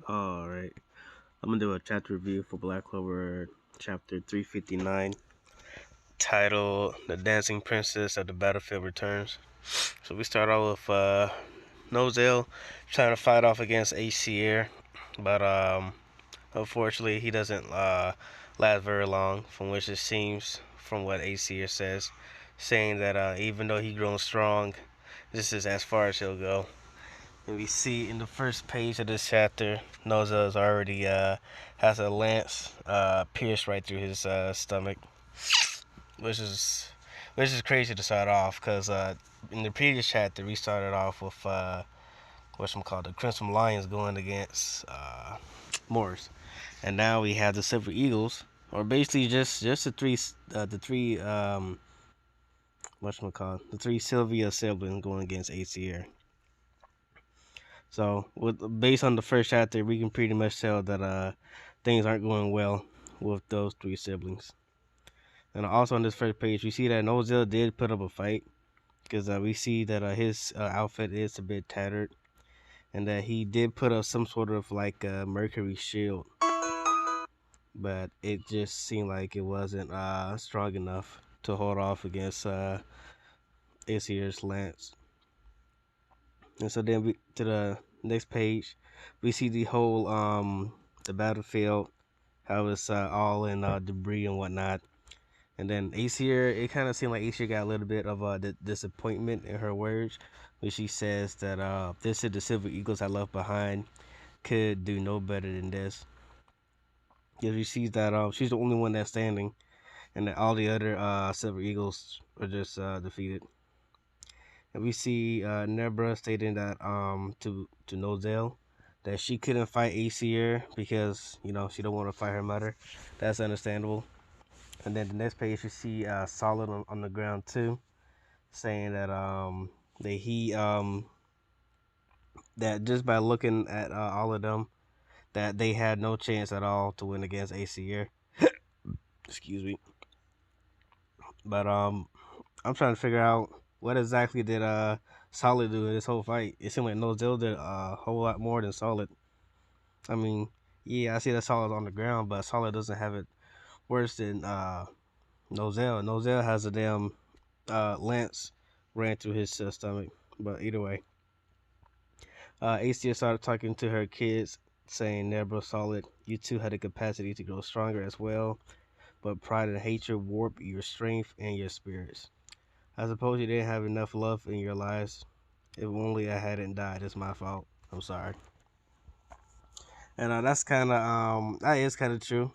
Alright, I'm gonna do a chapter review for Black Clover chapter 359, titled The Dancing Princess of the Battlefield Returns. So we start off with Nozel trying to fight off against ACR, but unfortunately he doesn't last very long, from which it seems from what ACR says, saying that even though he grown strong, this is as far as he'll go. And we see in the first page of this chapter, Noza is already has a lance pierced right through his stomach, which is which is crazy to start off because in the previous chapter we started off with what's called the Crimson Lions going against Moors, and now we have the Silver Eagles, or basically just the three what's called the three Sylvia siblings going against ACR. So, based on the first chapter, we can pretty much tell that things aren't going well with those three siblings. And also on this first page, we see that Nozel did put up a fight because we see that his outfit is a bit tattered, and that he did put up some sort of like mercury shield, but it just seemed like it wasn't strong enough to hold off against Aesir's lance. And so then we to the next page, we see the whole the battlefield, how it's all in debris and whatnot. And then Aesir, it kind of seemed like Aesir got a little bit of disappointment in her words, when she says that this is the Silver Eagles I left behind could do no better than this. Because she sees that she's the only one that's standing, and that all the other Silver Eagles are just defeated. And we see Nebra stating that to Nozel that she couldn't fight Aesir because she don't want to fight her mother. That's understandable. And then the next page we see Solid on the ground too, saying that just by looking at all of them, that they had no chance at all to win against Aesir. Excuse me. But I'm trying to figure out what exactly did Solid do in this whole fight. It seemed like Nozel did a whole lot more than Solid. I mean, yeah, I see that Solid on the ground, but Solid doesn't have it worse than Nozel. Nozel has a damn lance ran through his stomach. But either way, ACS started talking to her kids, saying, Nebra, Solid, you two had the capacity to grow stronger as well, but pride and hatred warp your strength and your spirits. I suppose you didn't have enough love in your lives. If only I hadn't died. It's my fault. I'm sorry. And that is kind of true.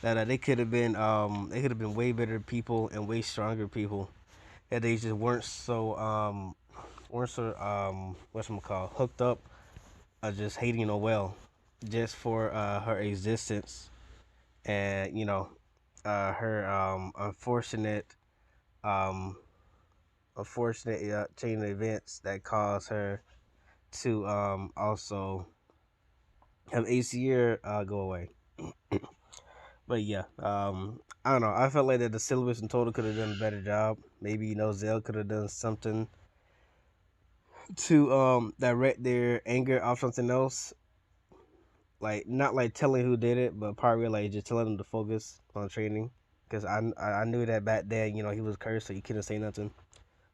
That they could have been way better people and way stronger people. That they just weren't so whatchamacallit, hooked up, just hating Noel, just for her existence, and her um unfortunate chain of events that caused her to also have ACR go away. But yeah, I don't know. I felt like that the syllabus in total could have done a better job. Maybe Zell could have done something to direct their anger off something else, like not like telling who did it, but probably like just telling them to focus on training. Because I knew that back then, he was cursed, so he couldn't say nothing.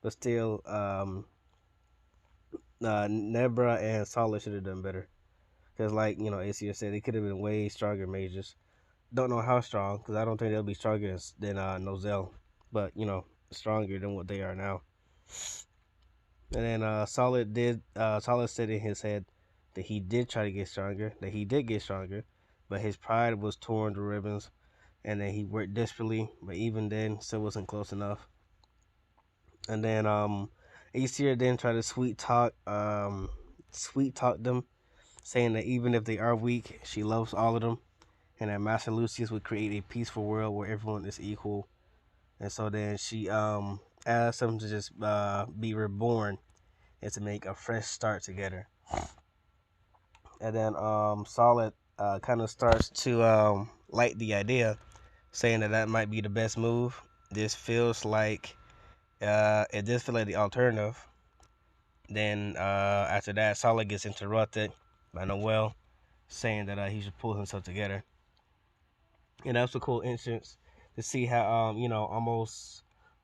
But still, Nebra and Solid should have done better. Because like ACS said, they could have been way stronger mages. Don't know how strong, because I don't think they'll be stronger than Nozel, but stronger than what they are now. And then Solid said in his head that he did try to get stronger, that he did get stronger, but his pride was torn to ribbons, and then he worked desperately, but even then, still wasn't close enough. And then Aesir then tried to sweet talk them, saying that even if they are weak, she loves all of them, and that Master Lucius would create a peaceful world where everyone is equal. And so then she asked them to just be reborn and to make a fresh start together. And then Solid kind of starts to like the idea, saying that might be the best move. This feels like it does feel like the alternative. Then after that, Solid gets interrupted by Noel, saying that he should pull himself together. And that was a cool instance to see how almost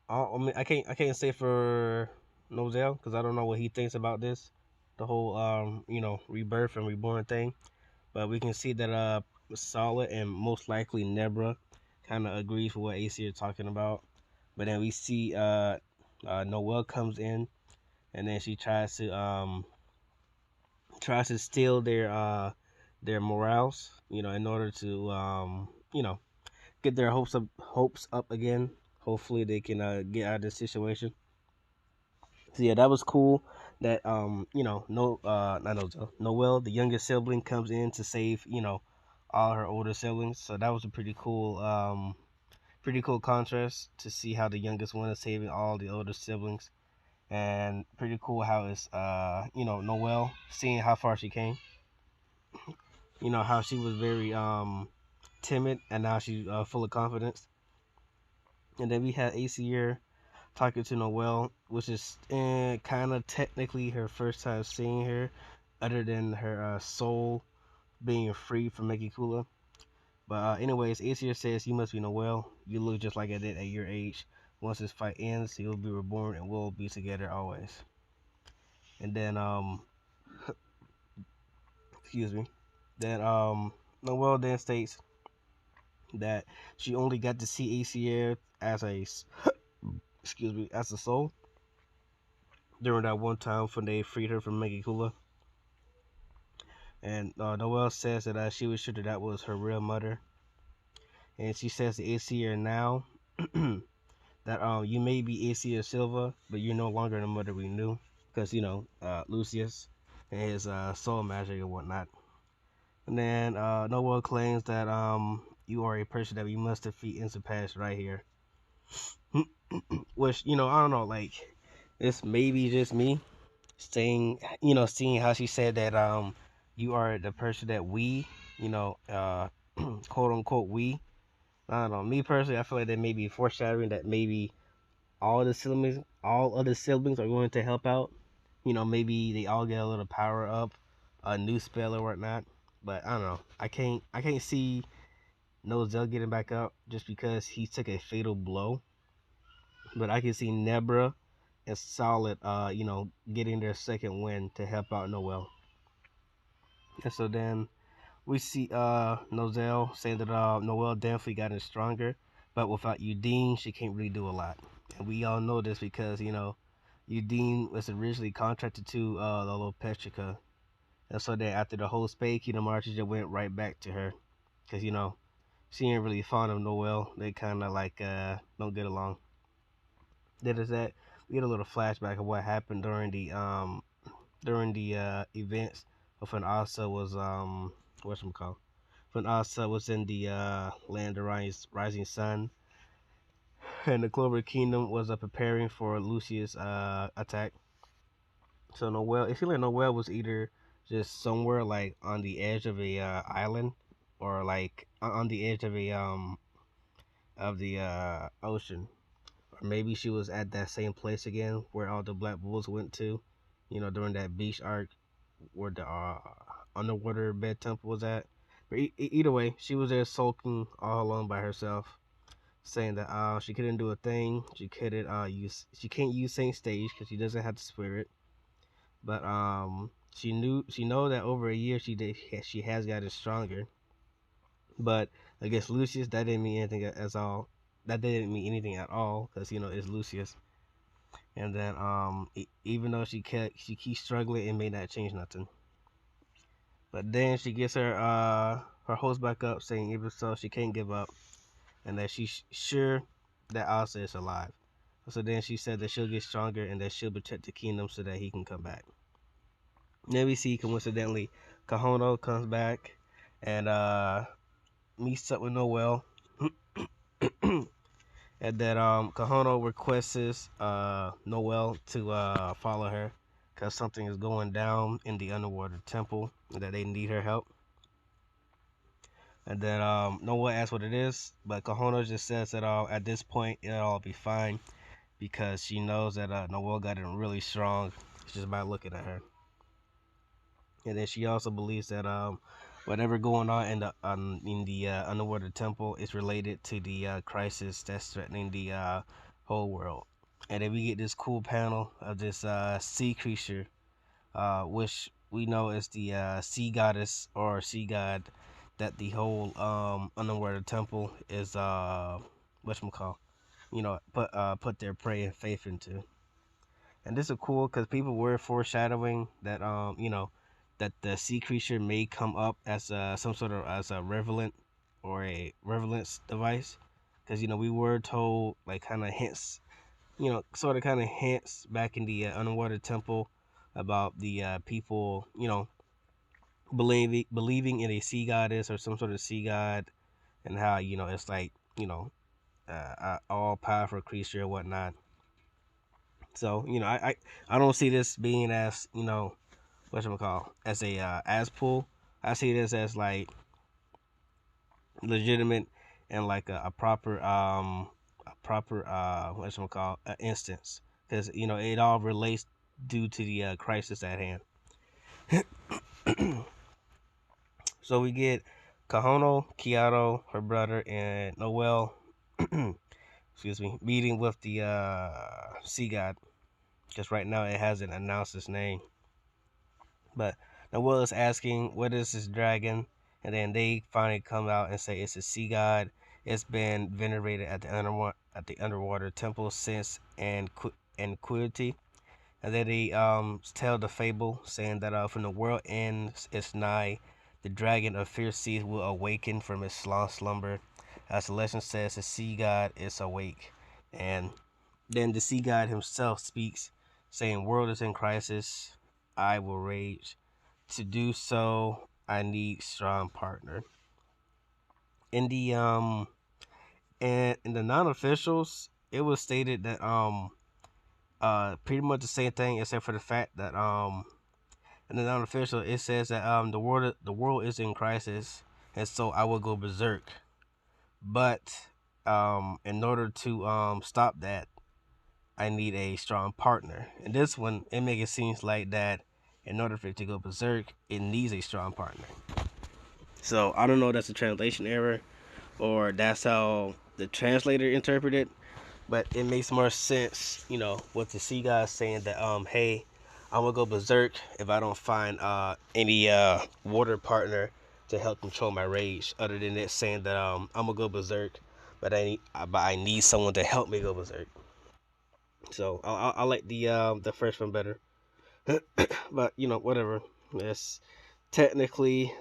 I mean I can't say for Nozell because I don't know what he thinks about this, the whole rebirth and reborn thing. But we can see that Solid and most likely Nebra kind of agrees with what AC is talking about. But then we see Noelle comes in, and then she tries to steal their morals, in order to get their hopes up again. Hopefully they can get out of this situation. So yeah, that was cool. That no not Noelle, the youngest sibling, comes in to save all her older siblings. So that was a pretty cool contrast to see how the youngest one is saving all the older siblings, and pretty cool how it's Noelle seeing how far she came. How she was very timid and now she's full of confidence. And then we had AC here talking to Noelle, which is kind of technically her first time seeing her, other than her soul being free from Megikula. But anyways, Aesir says, "You must be Noelle. You look just like I did at your age. Once this fight ends, you'll be reborn and we'll be together always." And then excuse me. Then Noelle then states that she only got to see Aesir as a excuse me as a soul during that one time when they freed her from Megikula. And Noelle says that she was sure that was her real mother. And she says to Aesir now that you may be Aesir Silva, but you're no longer the mother we knew. Because, Lucius and his soul magic and whatnot. And then Noelle claims that you are a person that we must defeat and surpass right here. Which, I don't know, like, it's maybe just me saying, seeing how she said that you are the person that we, quote unquote we. I don't know. Me personally, I feel like that may be foreshadowing that maybe all other siblings are going to help out. Maybe they all get a little power up, a new spell or whatnot. But I don't know. I can't see Nozel getting back up just because he took a fatal blow. But I can see Nebra and Solid, getting their second win to help out Noel. And so then we see Nozel saying that Noel definitely gotten stronger, but without Udine, she can't really do a lot. And we all know this because Udine was originally contracted to the little Petrica, and so then after the whole Spade Kingdom marches, just went right back to her, because she ain't really fond of Noel. They kind of like don't get along. That is that we get a little flashback of what happened during the events of when Asa was whatchamacallit, when Asa was in the land of rising sun, and the Clover Kingdom was preparing for Lucius' attack. So Noel, it seemed like Noel was either just somewhere like on the edge of a island, or like on the edge of the ocean, or maybe she was at that same place again where all the Black Bulls went to, during that beach arc where the underwater bed temple was at. But either way, she was there sulking all alone by herself, saying that she couldn't do a thing. She can't use Saint Stage because she doesn't have the spirit. But she know that over a year she has gotten stronger. But against Lucius, that didn't mean anything as all. That didn't mean anything at all because it's Lucius. And then even though she keeps struggling, it may not change nothing. But then she gets her hopes back up, saying even so she can't give up, and that she's sure that Asa is alive. So then she said that she'll get stronger and that she'll protect the kingdom so that he can come back. Then we see coincidentally Kahono comes back and meets up with Noel. And that Kahono requests Noel to follow her because something is going down in the underwater temple and that they need her help. And then Noel asks what it is, but Kahono just says that at this point it'll all be fine because she knows that Noel got it really strong just by looking at her. And then she also believes that whatever going on in the underwater temple is related to the crisis that's threatening the whole world. And then we get this cool panel of this sea creature, which we know is the sea goddess or sea god that the whole underwater temple is whatchamacall, put their prayer and faith into. And this is cool because people were foreshadowing that that the sea creature may come up as some sort of as a revelant or a revelance device, because we were told like kind of hints, sort of kind of hints back in the underwater temple about the people believing in a sea goddess or some sort of sea god, and how it's like a all powerful creature or whatnot. So I don't see this being as call as a as pull. I see this as like legitimate and like a proper call instance, because it all relates due to the crisis at hand. So we get Kahono, Kiato, her brother, and Noel, excuse me, meeting with the sea god. Because right now it hasn't announced his name. But Noel is asking, what is this dragon? And then they finally come out and say it's a sea god. It's been venerated at the underwater temple since antiquity. And then they tell the fable saying that from the world ends is nigh, the dragon of fierce seas will awaken from its long slumber. As the legend says, the sea god is awake. And then the sea god himself speaks, saying, world is in crisis, I will rage. To do so, I need strong partner. In the and in the non-officials, it was stated that pretty much the same thing except for the fact that in the non-official it says that the world is in crisis, and so I will go berserk. But in order to stop that, I need a strong partner. And this one, it makes it seem like that in order for it to go berserk, it needs a strong partner. So I don't know if that's a translation error or that's how the translator interpreted, but it makes more sense, with the sea guy saying that hey, I'm gonna go berserk if I don't find any water partner to help control my rage. Other than it saying that I'm gonna go berserk, but I need someone to help me go berserk. So I like the first one better. But whatever. It's technically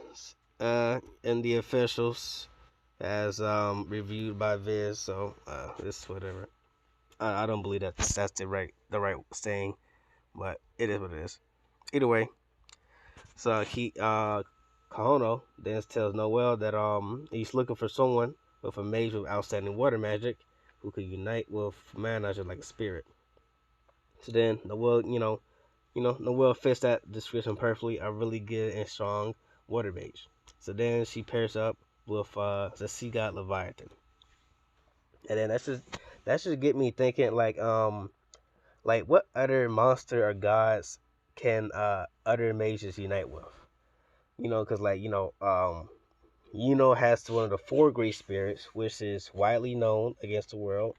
in the officials as reviewed by Viz, so it's whatever. I don't believe that that's the right saying, but it is what it is. Either way, so he Kahono then tells Noel that he's looking for someone with a mage with outstanding water magic who could unite with mana like a spirit. So then Noel, Noel fits that description perfectly. A really good and strong water mage. So then she pairs up with the sea god Leviathan, and then that should get me thinking like what other monster or gods can other mages unite with? Because like has one of the four great spirits, which is widely known against the world,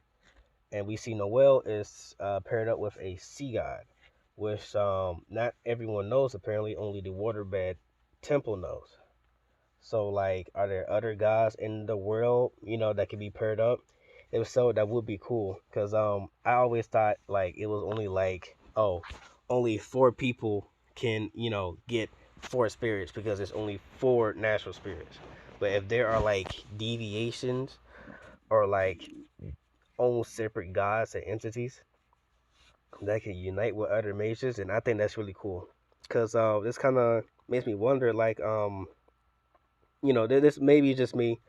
and we see Noel is paired up with a sea god, which not everyone knows. Apparently, only the waterbed temple knows. So, like, are there other gods in the world, that can be paired up? If so, that would be cool. Cause I always thought like it was only like, oh, only four people can get four spirits because there's only four natural spirits. But if there are like deviations or like own separate gods and entities that can unite with other mages, and I think that's really cool. Cause this kind of makes me wonder, like this maybe just me,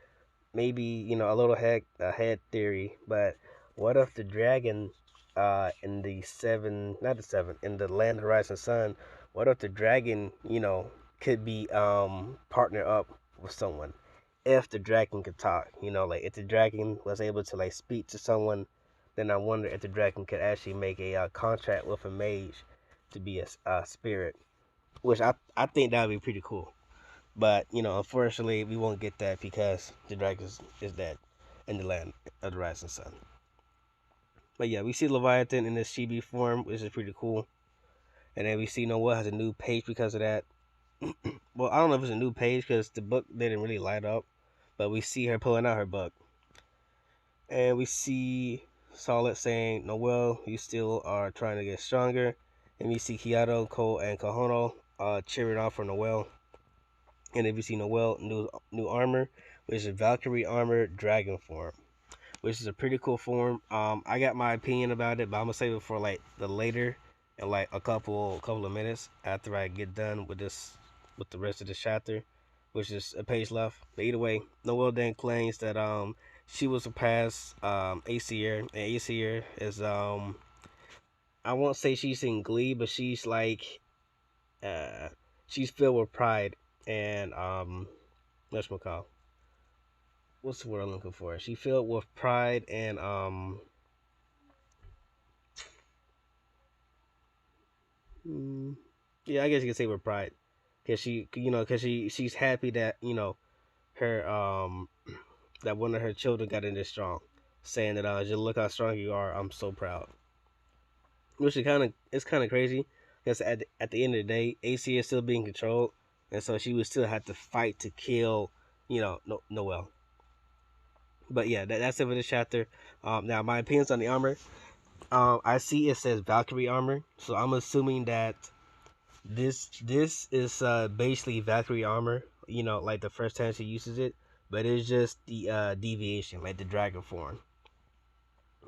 maybe a little head theory, but what if the dragon in the seven, not the seven, in the land horizon sun, what if the dragon could be partner up with someone, if the dragon could talk, like if the dragon was able to like speak to someone, then I wonder if the dragon could actually make a contract with a mage to be a spirit, which I think that would be pretty cool. But unfortunately, we won't get that because the dragon is dead in the land of the rising sun. But yeah, we see Leviathan in this chibi form, which is pretty cool. And then we see Noelle has a new page because of that. Well, I don't know if it's a new page because the book didn't really light up, but we see her pulling out her book, and we see Solid saying, "Noelle, you still are trying to get stronger." And we see Kiato, Cole, and Kahono cheering on for Noelle. And then we see Noelle new armor, which is Valkyrie armor, dragon form, which is a pretty cool form. I got my opinion about it, but I'm gonna save it for like the later, in like a couple of minutes after I get done with the rest of the chapter, which is a page left. But either way, Noelle then claims that she will surpass Aesir, and Aesir is I won't say she's in glee, but she's like uh she's filled with pride and what's the word I'm looking for? She filled with pride and mm, yeah, I guess you could say with pride, cause she's happy that her that one of her children got in this strong, saying that just look how strong you are. I'm so proud. Which is kind of crazy, because at the end of the day, AC is still being controlled, and so she would still have to fight to kill Noelle. But yeah, that's it for this chapter. Now my opinions on the armor. I see it says Valkyrie armor, so I'm assuming that this is basically Valkyrie armor. Like the first time she uses it, but it's just the deviation, like the dragon form.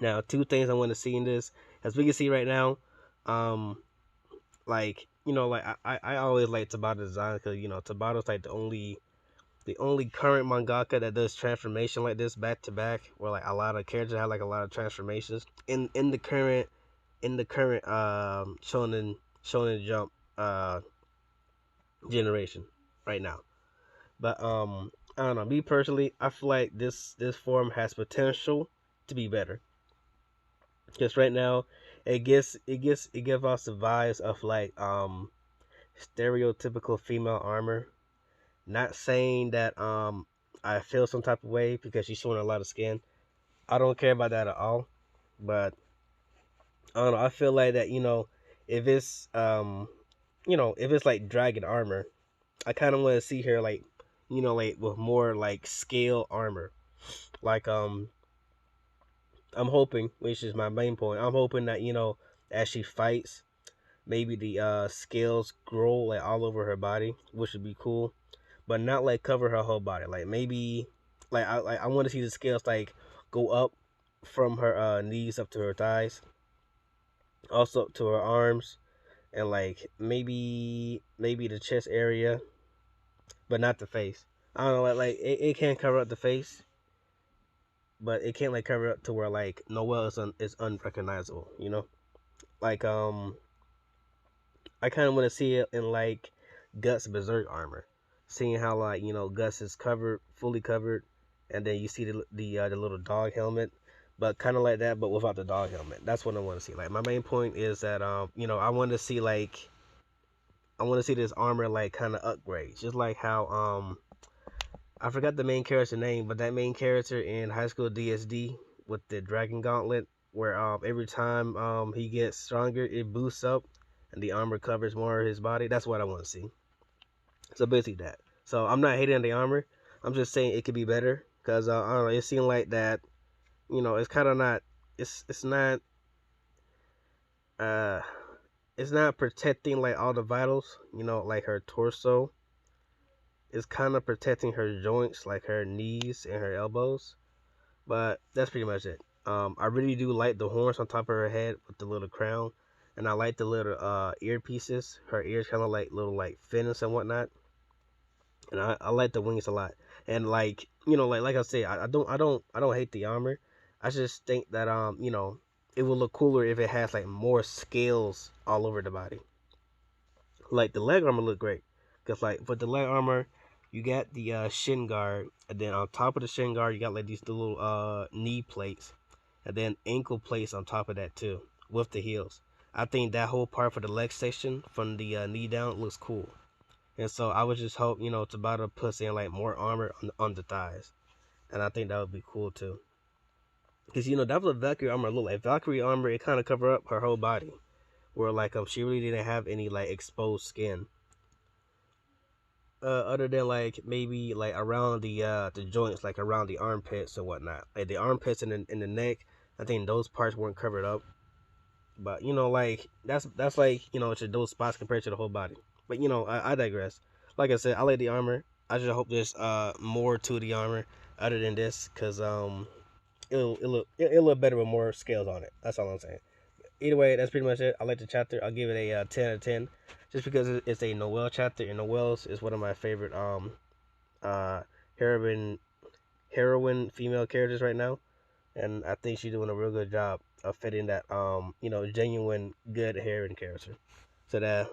Now, two things I want to see in this, as we can see right now, like I always like Tabata design because Tabata's like the only current mangaka that does transformation like this back to back, where like a lot of characters have like a lot of transformations in the current Shonen Jump generation right now. But I don't know. Me personally, I feel like this form has potential to be better. Because right now, it gives us the vibes of like stereotypical female armor. Not saying that I feel some type of way because she's showing a lot of skin. I don't care about that at all. But I don't know. I feel like that if it's if it's like dragon armor, I kind of want to see her like like with more like scale armor. Like I'm hoping, which is my main point. I'm hoping that as she fights, maybe the scales grow like all over her body, which would be cool, but not like cover her whole body. Like maybe I want to see the scales like go up from her knees up to her thighs, also up to her arms, and like maybe the chest area, but not the face. I don't know, like it can cover up the face, but it can't like cover up to where like Noelle is unrecognizable. Like I kind of want to see it in like Guts Berserk armor, seeing how like Gus is covered, fully covered, and then you see the little dog helmet, but kind of like that, but without the dog helmet. That's what I want to see. Like my main point is that I want to see this armor like kind of upgrade, just like how I forgot the main character name, but that main character in High School DSD with the Dragon Gauntlet, where every time he gets stronger, it boosts up, and the armor covers more of his body. That's what I want to see. So basically that. So I'm not hating on the armor. I'm just saying it could be better because I don't know. It seemed like that. It's kind of not. It's not. Uh, it's not protecting like all the vitals. Like her torso. It's kind of protecting her joints, like her knees and her elbows. But that's pretty much it. I really do like the horns on top of her head with the little crown, and I like the little earpieces. Her ears kind of like little like fins and whatnot, and I like the wings a lot. And like like I said, I don't hate the armor. I just think that it would look cooler if it has like more scales all over the body. Like the leg armor look great, cause like for the leg armor, you got the shin guard, and then on top of the shin guard, you got like these little knee plates, and then ankle plates on top of that too, with the heels. I think that whole part for the leg section from the knee down looks cool. And so I would just hope, Tabata puts in like more armor on the thighs, and I think that would be cool too. Because that was what Valkyrie armor looked like. Valkyrie armor, it kind of covered up her whole body, where like she really didn't have any like exposed skin, other than like maybe like around the joints, like around the armpits and whatnot. Like the armpits and the neck, I think those parts weren't covered up. But like that's like to those spots compared to the whole body. But I digress. Like I said, I like the armor. I just hope there's more to the armor other than this, cause it'll look better with more scales on it. That's all I'm saying. Either way, that's pretty much it. I like the chapter. I'll give it a 10 out of 10, just because it's a Noelle chapter, and Noelle's is one of my favorite uh heroine female characters right now, and I think she's doing a real good job of fitting that genuine good heroine character. So that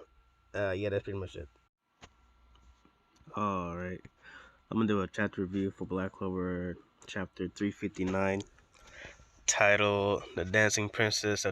yeah, that's pretty much it. All right, I'm gonna do a chapter review for Black Clover chapter 359, titled "The Dancing Princess of the